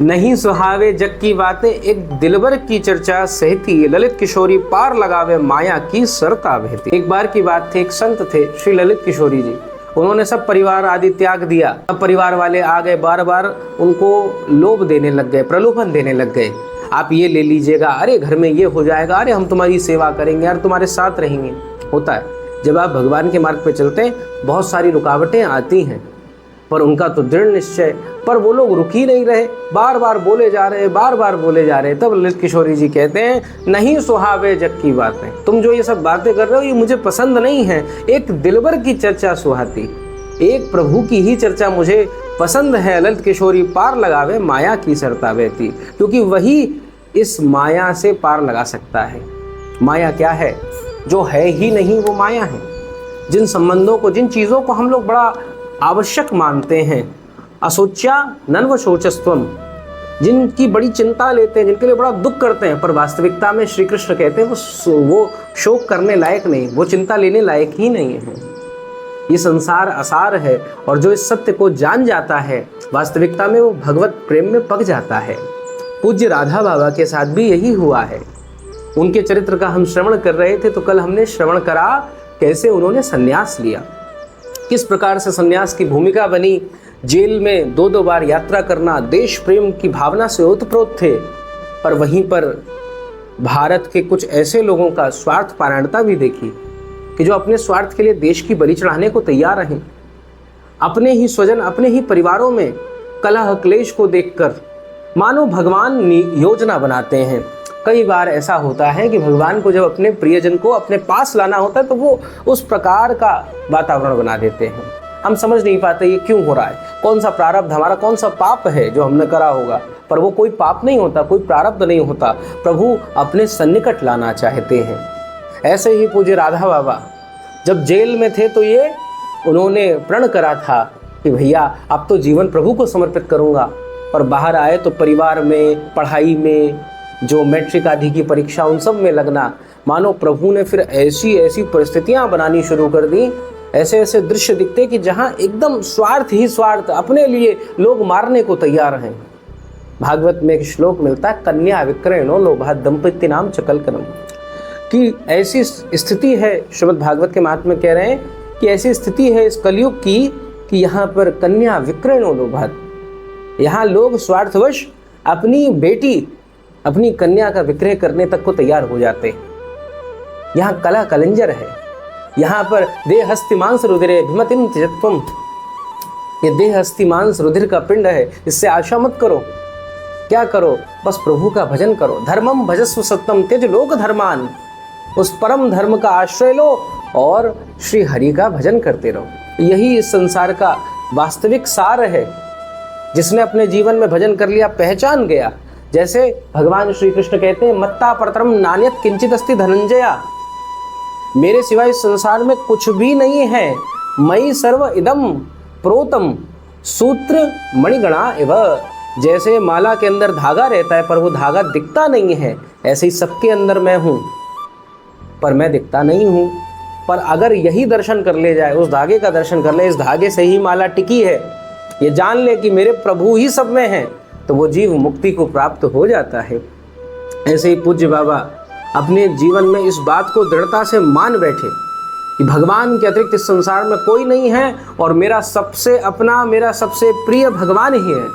नहीं सुहावे जग की बातें, एक दिलबर की चर्चा सहती, ललित किशोरी पार लगावे माया की सरता बहती। एक बार की बात थी, एक संत थे श्री ललित किशोरी जी। उन्होंने सब परिवार आदि त्याग दिया। सब परिवार वाले आ गए, बार बार उनको लोभ देने लग गए, प्रलोभन देने लग गए। आप ये ले लीजिएगा, अरे घर में ये हो जाएगा, अरे हम तुम्हारी सेवा करेंगे, यार तुम्हारे साथ रहेंगे। होता है जब आप भगवान के मार्ग पे चलते हैं, बहुत सारी रुकावटें आती हैं, पर उनका तो दृढ़ निश्चय। पर वो लोग रुक ही नहीं रहे, बार बार बोले जा रहे, बार बार बोले जा रहे। तब ललित किशोरी जी कहते हैं, नहीं सुहावे जग की बातें, तुम जो ये सब बातें कर रहे हो ये मुझे पसंद नहीं है। एक दिलबर की चर्चा सुहाती, एक प्रभु की ही चर्चा मुझे पसंद है। ललित किशोरी पार लगावे माया की सरता बहती, क्योंकि वही इस माया से पार लगा सकता है। माया क्या है? जो है ही नहीं वो माया है। जिन संबंधों को, जिन चीज़ों को हम लोग बड़ा आवश्यक मानते हैं, असोच्या नन्व शोचस्त्वम, जिनकी बड़ी चिंता लेते हैं, जिनके लिए बड़ा दुख करते हैं, पर वास्तविकता में श्री कृष्ण कहते हैं वो शोक करने लायक नहीं, वो चिंता लेने लायक ही नहीं है। ये संसार असार है, और जो इस सत्य को जान जाता है वास्तविकता में वो भगवत प्रेम में पक जाता है। पूज्य राधा बाबा के साथ भी यही हुआ है। उनके चरित्र का हम श्रवण कर रहे थे, तो कल हमने श्रवण करा कैसे उन्होंने संन्यास लिया, किस प्रकार से संन्यास की भूमिका बनी। जेल में 2-2 बार यात्रा करना, देश प्रेम की भावना से ओतप्रोत थे, पर वहीं पर भारत के कुछ ऐसे लोगों का स्वार्थ पारायणता भी देखी कि जो अपने स्वार्थ के लिए देश की बलि चढ़ाने को तैयार हैं। अपने ही स्वजन, अपने ही परिवारों में कलह क्लेश को देखकर मानो भगवान योजना बनाते हैं। कई बार ऐसा होता है कि भगवान को जब अपने प्रियजन को अपने पास लाना होता है तो वो उस प्रकार का वातावरण बना देते हैं। हम समझ नहीं पाते ये क्यों हो रहा है, कौन सा प्रारब्ध हमारा, कौन सा पाप है जो हमने करा होगा। पर वो कोई पाप नहीं होता, कोई प्रारब्ध नहीं होता, प्रभु अपने सन्निकट लाना चाहते हैं। ऐसे ही पूज्य राधा बाबा जब जेल में थे तो ये उन्होंने प्रण करा था कि भैया अब तो जीवन प्रभु को समर्पित करूँगा। और बाहर आए तो परिवार में, पढ़ाई में, जो मैट्रिक आदि की परीक्षा, उन सब में लगना। मानो प्रभु ने फिर ऐसी ऐसी परिस्थितियां बनानी शुरू कर दी, ऐसे ऐसे दृश्य दिखते कि जहां एकदम स्वार्थ ही स्वार्थ, अपने लिए लोग मारने को तैयार हैं। भागवत में एक श्लोक मिलता है, कन्या विक्रयणो लोभा दंपत्ति नाम चकलकनम, कि ऐसी स्थिति है, श्रीमद् भागवत के महात्मा कह रहे हैं कि ऐसी स्थिति है इस कलयुग की कि यहाँ पर कन्या विक्रयणो लोभा, यहाँ लोग स्वार्थवश अपनी बेटी, अपनी कन्या का विक्रय करने तक को तैयार हो जाते हैं। यहाँ कला कलंजर है, यहाँ पर देह हस्ति मांस रुधिरे भिमतिम त्यजत्वम, ये देह हस्ति मांस रुधिर का पिंड है, इससे आशा मत करो। क्या करो? बस प्रभु का भजन करो। धर्मम भजस्व सत्यम त्यज लोक धर्मान, उस परम धर्म का आश्रय लो और श्री हरि का भजन करते रहो। यही इस संसार का वास्तविक सार है। जिसने अपने जीवन में भजन कर लिया, पहचान गया, जैसे भगवान श्री कृष्ण कहते हैं, मत्ता परतरम नान्यत किंचित अस्ति धनंजया, मेरे सिवाय इस संसार में कुछ भी नहीं है। मयि सर्व इदम प्रोतम सूत्र मणिगणा एव, जैसे माला के अंदर धागा रहता है पर वो धागा दिखता नहीं है, ऐसे ही सबके अंदर मैं हूँ पर मैं दिखता नहीं हूँ। पर अगर यही दर्शन कर ले जाए, उस धागे का दर्शन कर ले, इस धागे से ही माला टिकी है, ये जान ले कि मेरे प्रभु ही सब में हैं, तो वो जीव मुक्ति को प्राप्त हो जाता है। ऐसे ही पूज्य बाबा अपने जीवन में इस बात को दृढ़ता से मान बैठे कि भगवान के अतिरिक्त इस संसार में कोई नहीं है और मेरा सबसे अपना, मेरा सबसे प्रिय भगवान ही है।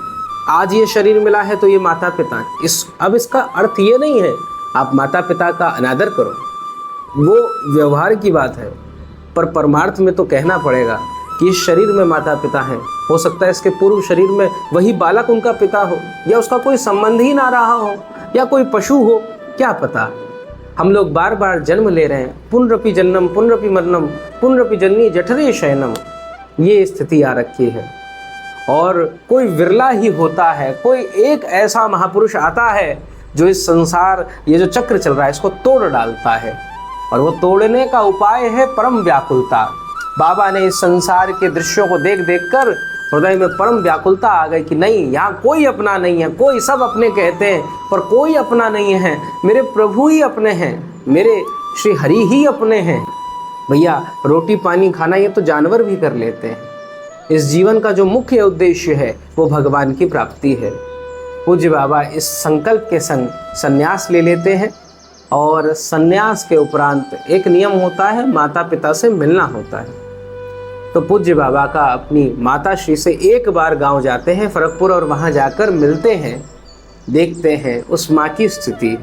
आज ये शरीर मिला है तो ये माता पिता, अब इसका अर्थ ये नहीं है आप माता पिता का अनादर करो, वो व्यवहार की बात है, पर परमार्थ में तो कहना पड़ेगा कि इस शरीर में माता पिता हैं। हो सकता है इसके पूर्व शरीर में वही बालक उनका पिता हो, या उसका कोई संबंध ही ना रहा हो, या कोई पशु हो, क्या पता। हम लोग बार बार जन्म ले रहे हैं, पुनरपि जन्मम पुनरपि मरणम पुनरपि जननी जठरे शयनम, ये स्थिति आ रखी है। और कोई विरला ही होता है, कोई एक ऐसा महापुरुष आता है जो इस संसार, ये जो चक्र चल रहा है, इसको तोड़ डालता है। और वो तोड़ने का उपाय है परम व्याकुलता। बाबा ने इस संसार के दृश्यों को देख देख कर हृदय में परम व्याकुलता आ गई कि नहीं, यहाँ कोई अपना नहीं है, कोई सब अपने कहते हैं पर कोई अपना नहीं है, मेरे प्रभु ही अपने हैं, मेरे श्री हरि ही अपने हैं। भैया रोटी पानी खाना ये तो जानवर भी कर लेते हैं। इस जीवन का जो मुख्य उद्देश्य है वो भगवान की प्राप्ति है। पूज्य बाबा इस संकल्प के संग संन्यास ले लेते हैं और संन्यास के उपरांत एक नियम होता है, माता पिता से मिलना होता है। तो पूज्य बाबा का अपनी माता श्री से एक बार गांव जाते हैं फरकपुर और वहां जाकर मिलते हैं, देखते हैं उस माँ की स्थिति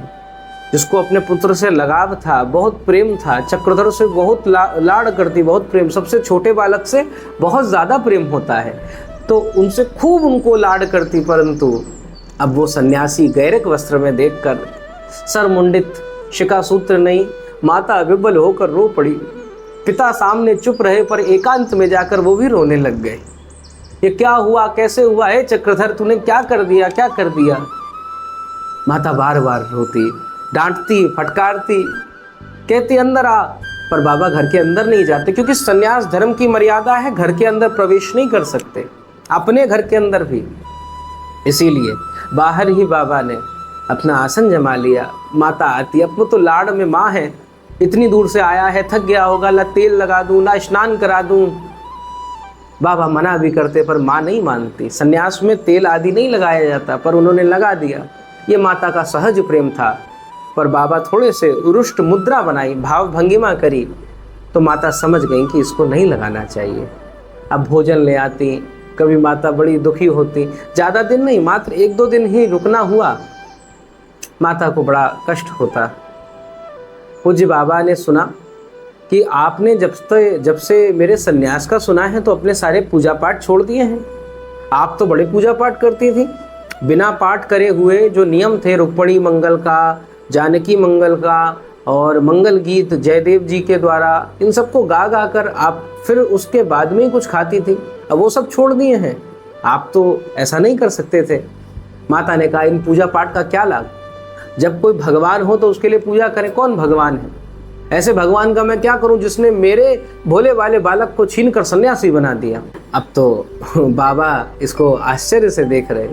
जिसको अपने पुत्र से लगाव था, बहुत प्रेम था, चक्रधर से बहुत लाड़ करती, बहुत प्रेम, सबसे छोटे बालक से बहुत ज़्यादा प्रेम होता है, तो उनसे खूब उनको लाड़ करती। परंतु अब वो सन्यासी गैरक वस्त्र में देखकर सर मुंडित, शिखा सूत्र नहीं, माता विबल होकर रो पड़ी। पिता सामने चुप रहे पर एकांत में जाकर वो भी रोने लग गए। ये क्या हुआ, कैसे हुआ है चक्रधर, तूने क्या कर दिया, क्या कर दिया। माता बार बार रोती, डांटती, फटकारती, कहती अंदर आ, पर बाबा घर के अंदर नहीं जाते क्योंकि सन्यास धर्म की मर्यादा है, घर के अंदर प्रवेश नहीं कर सकते, अपने घर के अंदर भी। इसीलिए बाहर ही बाबा ने अपना आसन जमा लिया। माता आती, अब वो तो लाड़ में माँ है, इतनी दूर से आया है, थक गया होगा, ला तेल लगा दूं, ना स्नान करा दूं। बाबा मना भी करते पर माँ नहीं मानती। सन्यास में तेल आदि नहीं लगाया जाता पर उन्होंने लगा दिया। ये माता का सहज प्रेम था। पर बाबा थोड़े से रुष्ट मुद्रा बनाई, भाव भंगिमा करी, तो माता समझ गई कि इसको नहीं लगाना चाहिए। अब भोजन ले आती, कभी माता बड़ी दुखी होती। ज़्यादा दिन नहीं, मात्र 1-2 दिन ही रुकना हुआ, माता को बड़ा कष्ट होता। पूज्य बाबा ने सुना कि आपने जब से मेरे सन्यास का सुना है तो अपने सारे पूजा पाठ छोड़ दिए हैं। आप तो बड़े पूजा पाठ करती थी, बिना पाठ करे हुए जो नियम थे रुक्मणी मंगल का, जानकी मंगल का और मंगल गीत जयदेव जी के द्वारा, इन सबको गा गा कर आप फिर उसके बाद में ही कुछ खाती थी। अब वो सब छोड़ दिए हैं, आप तो ऐसा नहीं कर सकते थे। माता ने कहा इन पूजा पाठ का क्या लाभ, जब कोई भगवान हो तो उसके लिए पूजा करें। कौन भगवान है, ऐसे भगवान का मैं क्या करूं जिसने मेरे भोले वाले बालक को छीन कर सन्यासी बना दिया। अब तो बाबा इसको आश्चर्य से देख रहे,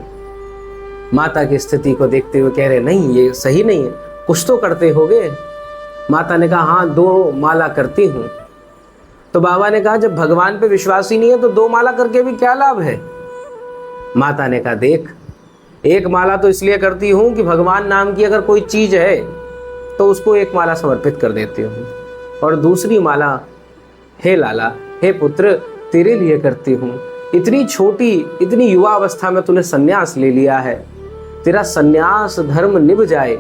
माता की स्थिति को देखते हुए कह रहे नहीं ये सही नहीं है, कुछ तो करते होगे। माता ने कहा हाँ 2 माला करती हूँ। तो बाबा ने कहा जब भगवान पे विश्वास ही नहीं है तो 2 माला करके भी क्या लाभ है। माता ने कहा देख, 1 माला तो इसलिए करती हूँ कि भगवान नाम की अगर कोई चीज है तो उसको 1 माला समर्पित कर देती हूँ, और दूसरी माला हे लाला, हे पुत्र, तेरे लिए करती हूँ। इतनी छोटी, इतनी युवा अवस्था में तूने सन्यास ले लिया है, तेरा सन्यास धर्म निभ जाए,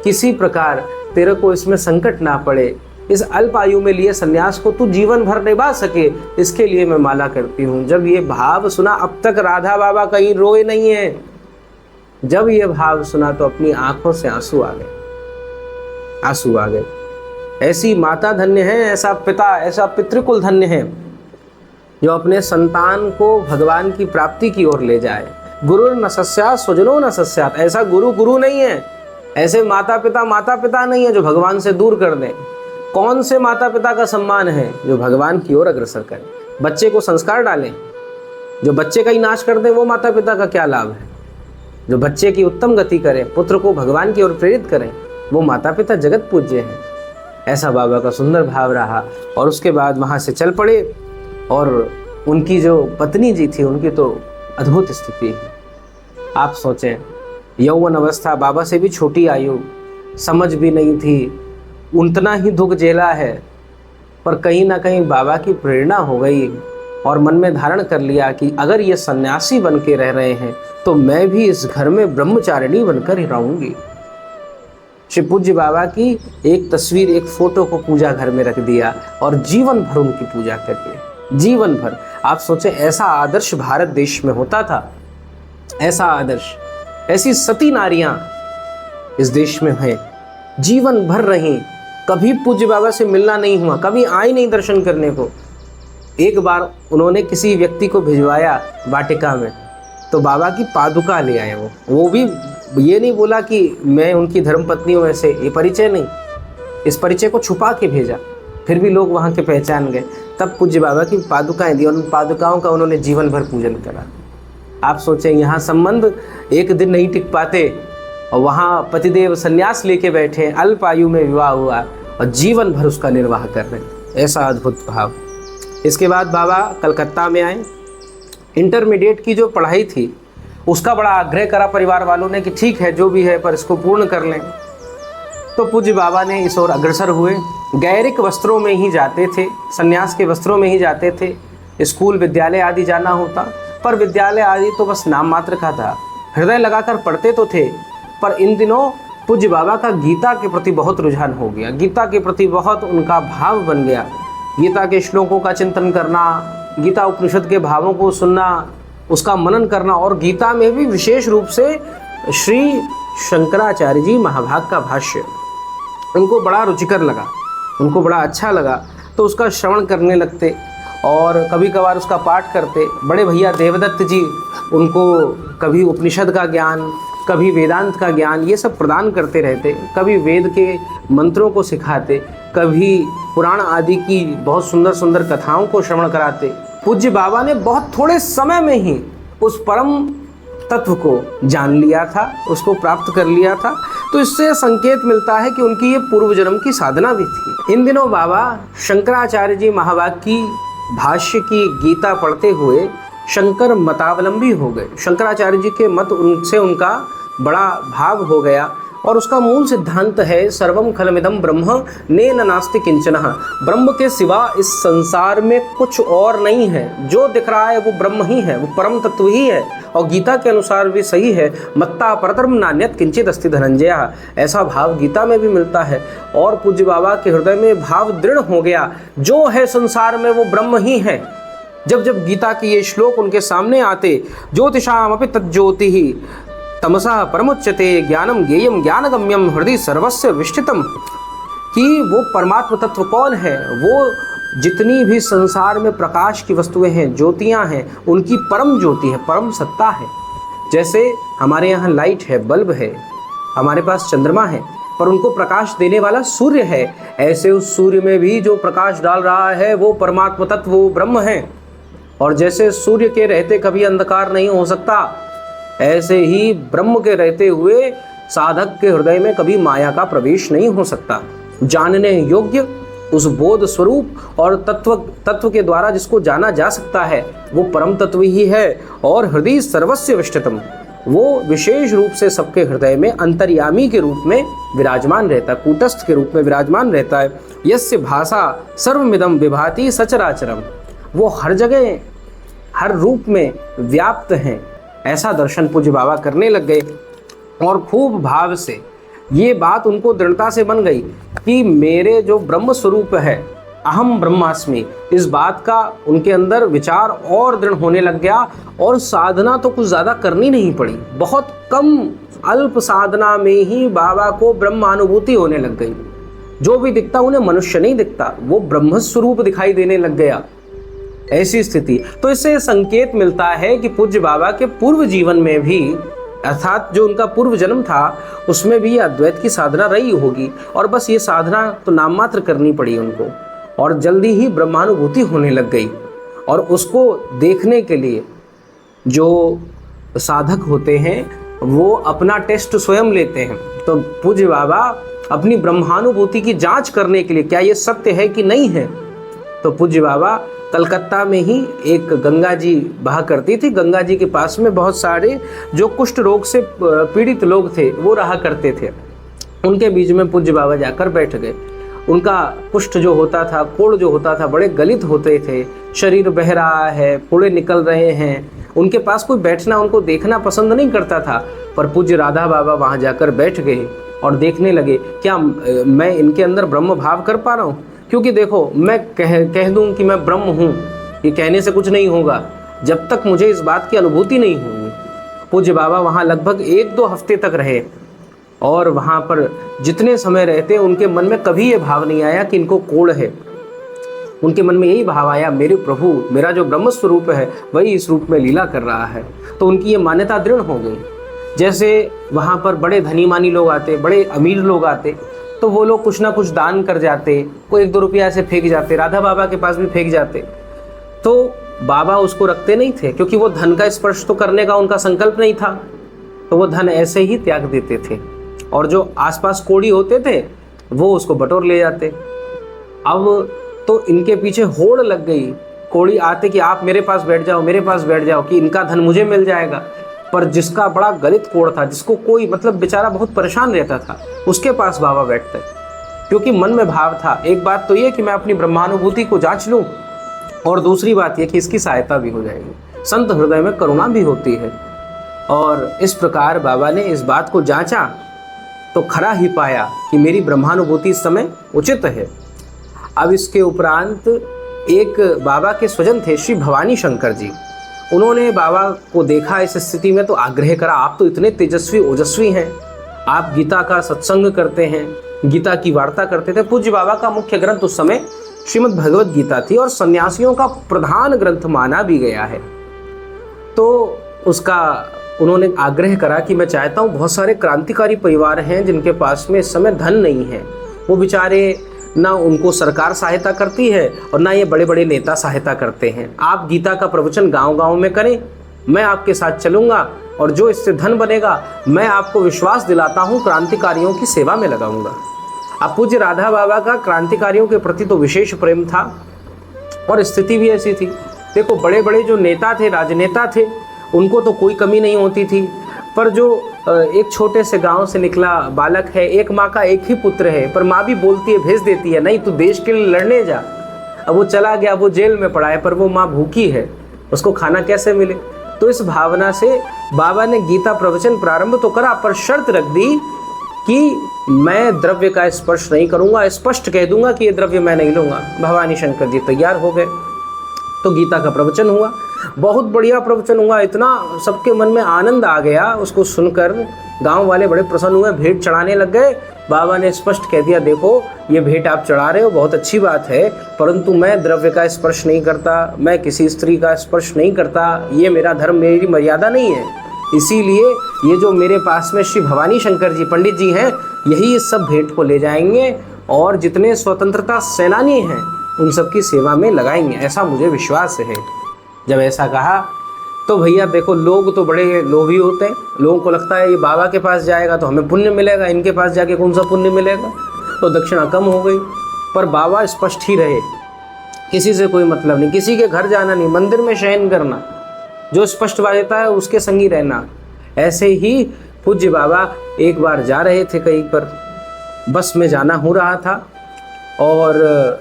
किसी प्रकार तेरे को इसमें संकट ना पड़े, इस अल्प आयु में लिए सन्यास को तू जीवन भर निभा सके, इसके लिए मैं माला करती हूँ। जब ये भाव सुना, अब तक राधा बाबा कहीं रोए नहीं है, जब ये भाव सुना तो अपनी आंखों से आंसू आ गए, आंसू आ गए। ऐसी माता धन्य है, ऐसा पिता, ऐसा पितृकुल धन्य है जो अपने संतान को भगवान की प्राप्ति की ओर ले जाए। गुरु न सस्यात् स्वजनो न सस्यात्, ऐसा गुरु नहीं है, ऐसे माता पिता नहीं है जो भगवान से दूर कर दें। कौन से माता पिता का सम्मान है जो भगवान की ओर अग्रसर करें, बच्चे को संस्कार डालें। जो बच्चे का ही नाश कर दें वो माता पिता का क्या लाभ है। जो बच्चे की उत्तम गति करें, पुत्र को भगवान की ओर प्रेरित करें, वो माता पिता जगत पूज्य हैं। ऐसा बाबा का सुंदर भाव रहा। और उसके बाद वहाँ से चल पड़े, और उनकी जो पत्नी जी थी उनकी तो अद्भुत स्थिति है। आप सोचें, यौवन अवस्था, बाबा से भी छोटी आयु, समझ भी नहीं थी, उतना ही दुख झेला है, पर कहीं ना कहीं बाबा की प्रेरणा हो गई और मन में धारण कर लिया कि अगर ये सन्यासी बन के रह रहे हैं तो मैं भी इस घर में ब्रह्मचारिणी बनकर ही रहूंगी। श्री पूज्य बाबा की एक तस्वीर, एक फोटो को पूजा घर में रख दिया और जीवन भर उनकी पूजा करिए, जीवन भर। आप सोचें, ऐसा आदर्श भारत देश में होता था, ऐसा आदर्श, ऐसी सती नारियां इस देश में हैं, जीवन भर रहीं, कभी पूज्य बाबा से मिलना नहीं हुआ, कभी आई नहीं दर्शन करने को। एक बार उन्होंने किसी व्यक्ति को भिजवाया वाटिका में, तो बाबा की पादुका ले आए। वो भी ये नहीं बोला कि मैं उनकी धर्मपत्नी हूँ, ऐसे ये परिचय नहीं, इस परिचय को छुपा के भेजा, फिर भी लोग वहाँ के पहचान गए। तब पूज्य बाबा की पादुकाएं दी और उन पादुकाओं का उन्होंने जीवन भर पूजन करा। आप सोचें, यहाँ संबंध एक दिन नहीं टिक पाते और वहाँ पतिदेव संन्यास लेके बैठे, अल्प आयु में विवाह हुआ और जीवन भर उसका निर्वाह कर रहे हैं। ऐसा अद्भुत भाव। इसके बाद बाबा कलकत्ता में आए। इंटरमीडिएट की जो पढ़ाई थी उसका बड़ा आग्रह करा परिवार वालों ने कि ठीक है जो भी है पर इसको पूर्ण कर लें। तो पूज्य बाबा ने इस ओर अग्रसर हुए। गैरिक वस्त्रों में ही जाते थे, सन्यास के वस्त्रों में ही जाते थे। स्कूल विद्यालय आदि जाना होता, पर विद्यालय आदि तो बस नाम मात्र का था। हृदय लगाकर पढ़ते तो थे, पर इन दिनों पूज्य बाबा का गीता के प्रति बहुत रुझान हो गया। गीता के प्रति बहुत उनका भाव बन गया। गीता के श्लोकों का चिंतन करना, गीता उपनिषद के भावों को सुनना, उसका मनन करना, और गीता में भी विशेष रूप से श्री शंकराचार्य जी महाभाग का भाष्य उनको बड़ा रुचिकर लगा, उनको बड़ा अच्छा लगा। तो उसका श्रवण करने लगते और कभी कभार उसका पाठ करते। बड़े भैया देवदत्त जी उनको कभी उपनिषद का ज्ञान, कभी वेदांत का ज्ञान, ये सब प्रदान करते रहते। कभी वेद के मंत्रों को सिखाते, कभी पुराण आदि की बहुत सुंदर सुंदर कथाओं को श्रवण कराते। पूज्य बाबा ने बहुत थोड़े समय में ही उस परम तत्व को जान लिया था, उसको प्राप्त कर लिया था। तो इससे संकेत मिलता है कि उनकी ये पूर्व जन्म की साधना भी थी। इन दिनों बाबा शंकराचार्य जी महाभाग की भाष्य की गीता पढ़ते हुए शंकर मतावलंबी हो गए। शंकराचार्य जी के मत उनसे उनका बड़ा भाव हो गया और उसका मूल सिद्धांत है सर्वम खलमिदं ब्रह्म नेन नास्ति किंचनः। ब्रह्म के सिवा इस संसार में कुछ और नहीं है। जो दिख रहा है वो ब्रह्म ही है, वो परम तत्व ही है। और गीता के अनुसार भी सही है, मत्ता परतरम नान्यत किंचित अस्ति धनंजय। ऐसा भाव गीता में भी मिलता है। और पूज्य बाबा के हृदय में भाव दृढ़ हो गया, जो है संसार में वो ब्रह्म ही है। जब जब गीता के ये श्लोक उनके सामने आते, ज्योतिषामपि तज्ज्योति ही तमसा परमुच्यते ज्ञानम ज्ञेयम ज्ञानगम्यम हृदय सर्वस्य विष्ठितम, कि वो परमात्म तत्व कौन है, वो जितनी भी संसार में प्रकाश की वस्तुएं हैं, ज्योतियां हैं, उनकी परम ज्योति है, परम सत्ता है। जैसे हमारे यहाँ लाइट है, बल्ब है, हमारे पास चंद्रमा है, पर उनको प्रकाश देने वाला सूर्य है। ऐसे उस सूर्य में भी जो प्रकाश डाल रहा है वो परमात्म तत्व, वो ब्रह्म है। और जैसे सूर्य के रहते कभी अंधकार नहीं हो सकता, ऐसे ही ब्रह्म के रहते हुए साधक के हृदय में कभी माया का प्रवेश नहीं हो सकता। जानने योग्य उस बोध स्वरूप और तत्व के द्वारा जिसको जाना जा सकता है वो परम तत्व ही है। और हृदय सर्वस्य विष्ठितम, वो विशेष रूप से सबके हृदय में अंतर्यामी के रूप में विराजमान रहता है, कूटस्थ के रूप में विराजमान रहता है। यस्य भाषा सर्वमिदं विभाति सचराचरम, वो हर जगह हर रूप में व्याप्त हैं। ऐसा दर्शन पूज्य बाबा करने लग गए और खूब भाव से ये बात उनको दृढ़ता से बन गई कि मेरे जो ब्रह्म स्वरूप है, अहम ब्रह्मास्मि, इस बात का उनके अंदर विचार और दृढ़ होने लग गया। और साधना तो कुछ ज़्यादा करनी नहीं पड़ी, बहुत कम अल्प साधना में ही बाबा को ब्रह्मानुभूति होने लग गई। जो भी दिखता उन्हें मनुष्य नहीं दिखता, वो ब्रह्म स्वरूप दिखाई देने लग गया। ऐसी स्थिति, तो इससे संकेत मिलता है कि पूज्य बाबा के पूर्व जीवन में भी, अर्थात जो उनका पूर्व जन्म था उसमें भी अद्वैत की साधना रही होगी। और बस ये साधना तो नाम मात्र करनी पड़ी उनको, और जल्दी ही ब्रह्मानुभूति होने लग गई। और उसको देखने के लिए जो साधक होते हैं वो अपना टेस्ट स्वयं लेते हैं। तो पूज्य बाबा अपनी ब्रह्मानुभूति की जांच करने के लिए, क्या ये सत्य है कि नहीं है, तो पूज्य बाबा कलकत्ता में ही एक गंगा जी बहा करती थी। गंगा जी के पास में बहुत सारे जो कुष्ठ रोग से पीड़ित लोग थे वो रहा करते थे। उनके बीच में पूज्य बाबा जाकर बैठ गए। उनका कुष्ठ जो होता था, कोढ़ जो होता था, बड़े गलित होते थे, शरीर बह रहा है, फोड़े निकल रहे हैं। उनके पास कोई बैठना, उनको देखना पसंद नहीं करता था। पर पूज्य राधा बाबा वहाँ जाकर बैठ गए और देखने लगे, क्या मैं इनके अंदर ब्रह्म भाव कर पा रहा हूँ? क्योंकि देखो, मैं कह दूं कि मैं ब्रह्म हूँ, ये कहने से कुछ नहीं होगा जब तक मुझे इस बात की अनुभूति नहीं होगी। पूज्य बाबा वहाँ लगभग 1-2 हफ्ते तक रहे और वहाँ पर जितने समय रहते उनके मन में कभी ये भाव नहीं आया कि इनको कोढ़ है। उनके मन में यही भाव आया, मेरे प्रभु, मेरा जो ब्रह्म स्वरूप है वही इस रूप में लीला कर रहा है। तो उनकी ये मान्यता दृढ़ हो गई। जैसे वहाँ पर बड़े धनी मानी लोग आते, बड़े अमीर लोग आते, तो वो लोग कुछ ना कुछ दान कर जाते, कोई 1-2 रुपया ऐसे फेंक जाते, राधा बाबा के पास भी फेंक जाते। तो बाबा उसको रखते नहीं थे, क्योंकि वो धन का स्पर्श तो करने का उनका संकल्प नहीं था। तो वो धन ऐसे ही त्याग देते थे और जो आसपास कोढ़ी होते थे वो उसको बटोर ले जाते। अब तो इनके पीछे होड़ लग गई, कोढ़ी आते कि आप मेरे पास बैठ जाओ, मेरे पास बैठ जाओ, कि इनका धन मुझे मिल जाएगा। पर जिसका बड़ा गलित कोड़ था, जिसको कोई मतलब बेचारा बहुत परेशान रहता था, उसके पास बाबा बैठते, क्योंकि मन में भाव था, एक बात तो ये कि मैं अपनी ब्रह्मानुभूति को जांच लूं, और दूसरी बात ये कि इसकी सहायता भी हो जाएगी। संत हृदय में करुणा भी होती है। और इस प्रकार बाबा ने इस बात को जांचा तो खरा ही पाया कि मेरी ब्रह्मानुभूति इस समय उचित है। अब इसके उपरांत एक बाबा के स्वजन थे श्री भवानी शंकर जी। उन्होंने बाबा को देखा इस स्थिति में तो आग्रह करा, आप तो इतने तेजस्वी ओजस्वी हैं, आप गीता का सत्संग करते हैं, गीता की वार्ता करते थे। पूज्य बाबा का मुख्य ग्रंथ उस समय श्रीमद् भगवत गीता थी और सन्यासियों का प्रधान ग्रंथ माना भी गया है। तो उसका उन्होंने आग्रह करा कि मैं चाहता हूँ, बहुत सारे क्रांतिकारी परिवार हैं जिनके पास में इस समय धन नहीं है, वो बेचारे ना उनको सरकार सहायता करती है और ना ये बड़े बड़े नेता सहायता करते हैं। आप गीता का प्रवचन गांव-गांव में करें, मैं आपके साथ चलूँगा और जो इससे धन बनेगा मैं आपको विश्वास दिलाता हूँ क्रांतिकारियों की सेवा में लगाऊंगा। अब पूज्य राधा बाबा का क्रांतिकारियों के प्रति तो विशेष प्रेम था और स्थिति भी ऐसी थी। देखो, बड़े बड़े जो नेता थे, राजनेता थे, उनको तो कोई कमी नहीं होती थी, पर जो एक छोटे से गांव से निकला बालक है, एक माँ का एक ही पुत्र है, पर माँ भी बोलती है, भेज देती है, नहीं तू देश के लिए लड़ने जा। अब वो चला गया, वो जेल में पड़ा है, पर वो माँ भूखी है, उसको खाना कैसे मिले। तो इस भावना से बाबा ने गीता प्रवचन प्रारंभ तो करा, पर शर्त रख दी कि मैं द्रव्य का स्पर्श नहीं करूंगा, स्पष्ट कह दूंगा कि ये द्रव्य मैं नहीं लूंगा। भवानी शंकर जी तैयार हो गए, तो गीता का प्रवचन हुआ, बहुत बढ़िया प्रवचन हुआ, इतना सबके मन में आनंद आ गया उसको सुनकर, गांव वाले बड़े प्रसन्न हुए, भेंट चढ़ाने लग गए। बाबा ने स्पष्ट कह दिया, देखो ये भेंट आप चढ़ा रहे हो बहुत अच्छी बात है, परंतु मैं द्रव्य का स्पर्श नहीं करता, मैं किसी स्त्री का स्पर्श नहीं करता, ये मेरा धर्म, मेरी मर्यादा नहीं है। इसीलिए ये जो मेरे पास में श्री भवानी शंकर जी पंडित जी हैं, यही इस सब भेंट को ले जाएंगे और जितने स्वतंत्रता सेनानी हैं उन सब की सेवा में लगाएंगे, ऐसा मुझे विश्वास है। जब ऐसा कहा तो भैया देखो, लोग तो बड़े लोभी होते हैं, लोगों को लगता है ये बाबा के पास जाएगा तो हमें पुण्य मिलेगा, इनके पास जाके कौन सा पुण्य मिलेगा, तो दक्षिणा कम हो गई। पर बाबा स्पष्ट ही रहे, किसी से कोई मतलब नहीं, किसी के घर जाना नहीं, मंदिर में शयन करना, जो स्पष्ट रहता है उसके संगी रहना। ऐसे ही पूज्य बाबा एक बार जा रहे थे कहीं पर, बस में जाना हो रहा था, और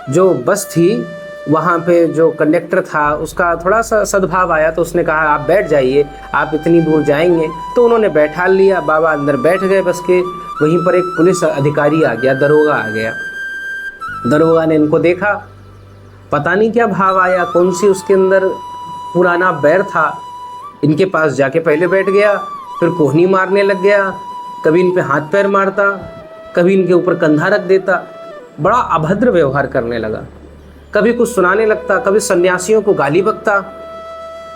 जो बस थी वहाँ पे जो कंडक्टर था उसका थोड़ा सा सद्भाव आया, तो उसने कहा आप बैठ जाइए, आप इतनी दूर जाएंगे। तो उन्होंने बैठा लिया, बाबा अंदर बैठ गए बस के। वहीं पर एक पुलिस अधिकारी आ गया, दरोगा आ गया। दरोगा ने इनको देखा, पता नहीं क्या भाव आया, कौन सी उसके अंदर पुराना बैर था, इनके पास जाके पहले बैठ गया, फिर कोहनी मारने लग गया, कभी इन पे हाथ पैर मारता, कभी इनके ऊपर कंधा रख देता, बड़ा अभद्र व्यवहार करने लगा, कभी कुछ सुनाने लगता, कभी सन्यासियों को गाली बकता।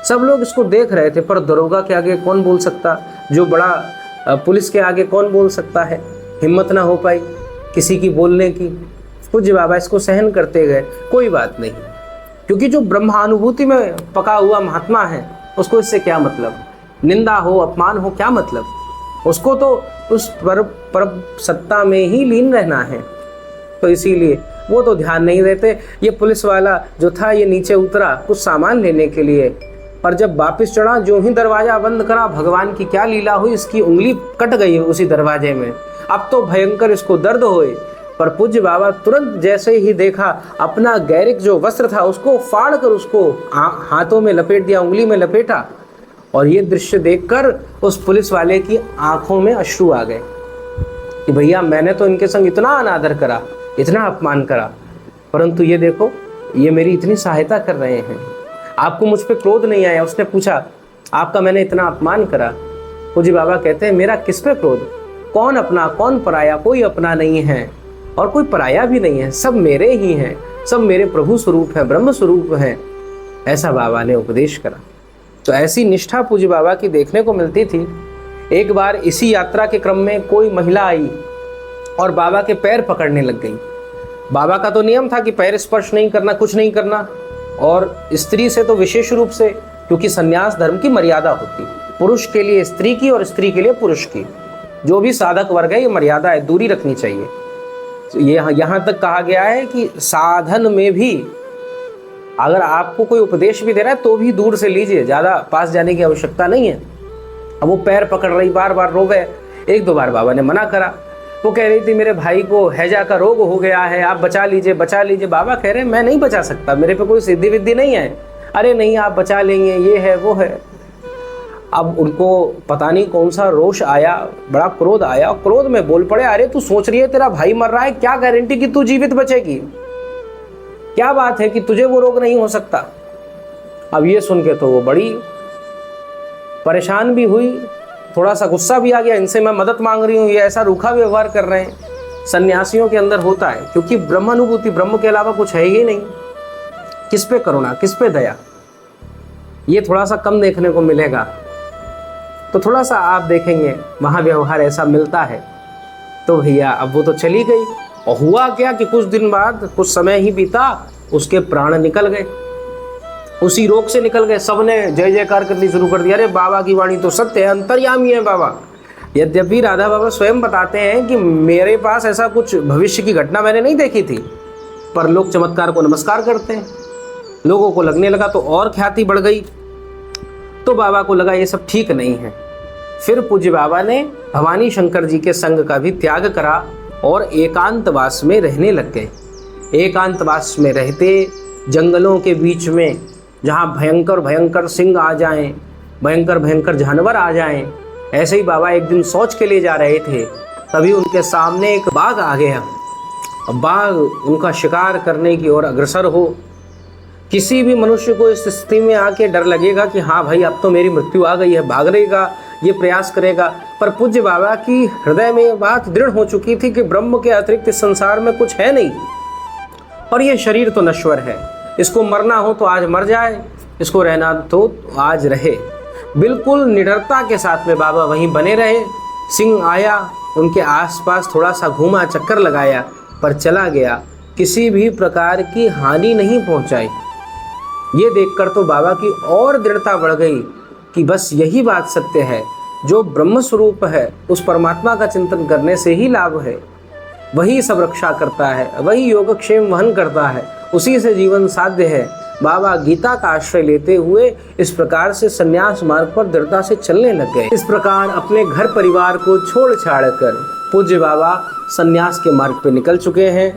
सब लोग इसको देख रहे थे, पर दरोगा के आगे कौन बोल सकता, जो बड़ा पुलिस के आगे कौन बोल सकता है, हिम्मत ना हो पाई किसी की बोलने की। पूज्य बाबा इसको सहन करते गए, कोई बात नहीं, क्योंकि जो ब्रह्मानुभूति में पका हुआ महात्मा है उसको इससे क्या मतलब, निंदा हो अपमान हो क्या मतलब, उसको तो उस पर सत्ता में ही लीन रहना है। तो इसीलिए वो तो ध्यान नहीं देते। ये पुलिस वाला जो था ये नीचे उतरा कुछ सामान लेने के लिए, पर जब वापस चढ़ा, जो ही दरवाजा बंद करा, भगवान की क्या लीला हुई, इसकी उंगली कट गई उसी दरवाजे में। अब तो भयंकर इसको दर्द होए, पर पूज्य बाबा तुरंत जैसे ही देखा, अपना गैरिक जो वस्त्र था उसको फाड़ कर उसको हाथों में लपेट दिया, उंगली में लपेटा। और ये दृश्य देखकर उस पुलिस वाले की आंखों में अश्रु आ गए कि भैया मैंने तो इनके संग इतना अनादर करा, इतना अपमान करा, परंतु ये देखो ये मेरी इतनी सहायता कर रहे हैं, आपको मुझ पे क्रोध नहीं आया। उसने पूछा आपका मैंने इतना अपमान करा। पूज्य बाबा कहते हैं मेरा किस पे क्रोध, कौन अपना कौन पराया, कोई अपना नहीं है और कोई पराया भी नहीं है, सब मेरे ही हैं, सब मेरे प्रभु स्वरूप हैं, ब्रह्म स्वरूप हैं, ऐसा बाबा ने उपदेश करा। तो ऐसी निष्ठा पूज्य बाबा की देखने को मिलती थी। एक बार इसी यात्रा के क्रम में कोई महिला आई और बाबा के पैर पकड़ने लग गई। बाबा का तो नियम था कि पैर स्पर्श नहीं करना, कुछ नहीं करना, और स्त्री से तो विशेष रूप से, क्योंकि संन्यास धर्म की मर्यादा होती, पुरुष के लिए स्त्री की और स्त्री के लिए पुरुष की। जो भी साधक वर्ग है ये मर्यादा है, दूरी रखनी चाहिए। तो ये यहाँ तक कहा गया है कि साधन में भी अगर आपको कोई उपदेश भी दे रहा है तो भी दूर से लीजिए, ज़्यादा पास जाने की आवश्यकता नहीं है। अब वो पैर पकड़ रही, बार बार रोवे। एक दो बार बाबा ने मना करा। वो कह रही थी मेरे भाई को हैजा का रोग हो गया है, आप बचा लीजिए बचा लीजिए। बाबा कह रहे मैं नहीं बचा सकता, मेरे पे कोई सिद्धि विद्धि नहीं है। अरे नहीं आप बचा लेंगे, ये है वो है। अब उनको पता नहीं कौन सा रोष आया, बड़ा क्रोध आया, क्रोध में बोल पड़े, अरे तू सोच रही है तेरा भाई मर रहा है, क्या गारंटी कि तू जीवित बचेगी, क्या बात है कि तुझे वो रोग नहीं हो सकता। अब ये सुन के तो वो बड़ी परेशान भी हुई, थोड़ा सा गुस्सा भी आ गया, इनसे मैं मदद मांग रही हूँ, ये ऐसा रूखा व्यवहार कर रहे हैं। सन्यासियों के अंदर होता है, क्योंकि ब्रह्मानुभूति, ब्रह्म के अलावा कुछ है ही नहीं। किस पे करुणा, किस पे दया, ये थोड़ा सा कम देखने को मिलेगा। तो थोड़ा सा आप देखेंगे वहाँ व्यवहार ऐसा मिलता है। तो भैया अब वो तो चली गई, और हुआ क्या कि कुछ दिन बाद, कुछ समय ही बीता, उसके प्राण निकल गए, उसी रोग से निकल गए। सबने जय जयकार करनी शुरू कर दिया, अरे बाबा की वाणी तो सत्य है, अंतर्यामी है बाबा। यद्यपि राधा बाबा स्वयं बताते हैं कि मेरे पास ऐसा कुछ भविष्य की घटना मैंने नहीं देखी थी, पर लोग चमत्कार को नमस्कार करते हैं। लोगों को लगने लगा तो और ख्याति बढ़ गई। तो बाबा को लगा ये सब ठीक नहीं है। फिर पूज्य बाबा ने भवानी शंकर जी के संग का भी त्याग करा और एकांतवास में रहने लग गए। एकांतवास में रहते जंगलों के बीच में, जहाँ भयंकर भयंकर सिंह आ जाएं, भयंकर भयंकर जानवर आ जाएं, ऐसे ही बाबा एक दिन सोच के ले जा रहे थे, तभी उनके सामने एक बाघ आ गया। बाघ उनका शिकार करने की ओर अग्रसर हो। किसी भी मनुष्य को इस स्थिति में आके डर लगेगा कि हाँ भाई अब तो मेरी मृत्यु आ गई है, भागेगा, ये प्रयास करेगा। पर पूज्य बाबा की हृदय में ये बात दृढ़ हो चुकी थी कि ब्रह्म के अतिरिक्त इस संसार में कुछ है नहीं, और ये शरीर तो नश्वर है, इसको मरना हो तो आज मर जाए, इसको रहना तो आज रहे। बिल्कुल निडरता के साथ में बाबा वहीं बने रहे। सिंह आया, उनके आसपास थोड़ा सा घूमा, चक्कर लगाया, पर चला गया, किसी भी प्रकार की हानि नहीं पहुंचाई। ये देखकर तो बाबा की और दृढ़ता बढ़ गई कि बस यही बात सत्य है, जो ब्रह्म स्वरूप है उस परमात्मा का चिंतन करने से ही लाभ है। वही सब रक्षा करता है, वही योगक्षेम वहन करता है, उसी से जीवन साध्य है। बाबा गीता का आश्रय लेते हुए इस प्रकार से संन्यास मार्ग पर दृढ़ता से चलने लग गए। इस प्रकार अपने घर परिवार को छोड़ छाड़ कर पूज्य बाबा संन्यास के मार्ग पर निकल चुके हैं।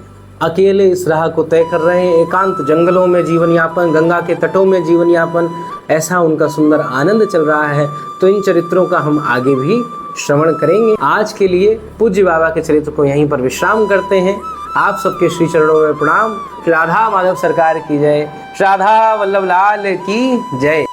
अकेले इस राह को तय कर रहे हैं, एकांत जंगलों में जीवन यापन, गंगा के तटों में जीवन यापन, ऐसा उनका सुंदर आनंद चल रहा है। तो इन चरित्रों का हम आगे भी श्रवण करेंगे। आज के लिए पूज्य बाबा के चरित्र को यहीं पर विश्राम करते हैं। आप सबके श्री चरणों में प्रणाम। राधा माधव सरकार की जय, राधा वल्लभ लाल की जय।